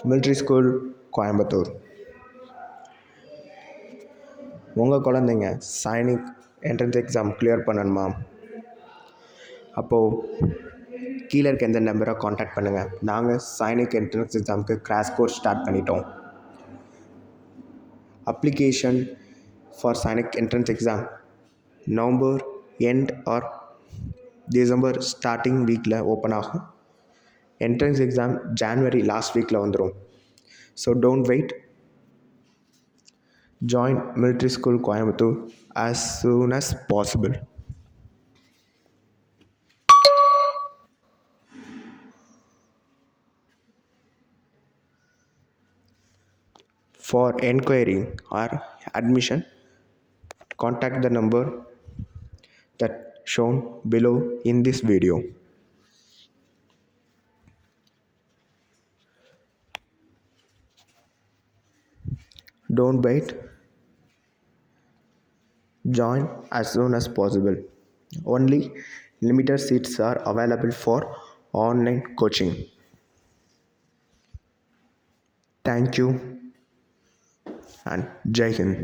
military school, Coimbatore. உங்கள் குழந்தைங்க Sainik entrance exam clear பண்ணணுமா? அப்போது கீழே இருக்க எந்த நம்பரை காண்டாக்ட் பண்ணுங்கள். நாங்கள் சைனிக் என்ட்ரன்ஸ் எக்ஸாமுக்கு கிராஷ் கோர்ஸ் ஸ்டார்ட் பண்ணிட்டோம். Application for Sainik entrance exam November end or December starting வீக்கில் ஓப்பன் ஆகும். என்ட்ரன்ஸ் எக்ஸாம் ஜான்வரி லாஸ்ட் வீக்கில் வந்துடும். So don't wait. Join military school Coimbatore as soon as possible. For enquiry or admission, contact the number that shown below in this video. Don't wait. Join as soon as possible. Only limited seats are available for online coaching. Thank you and Jai Hind.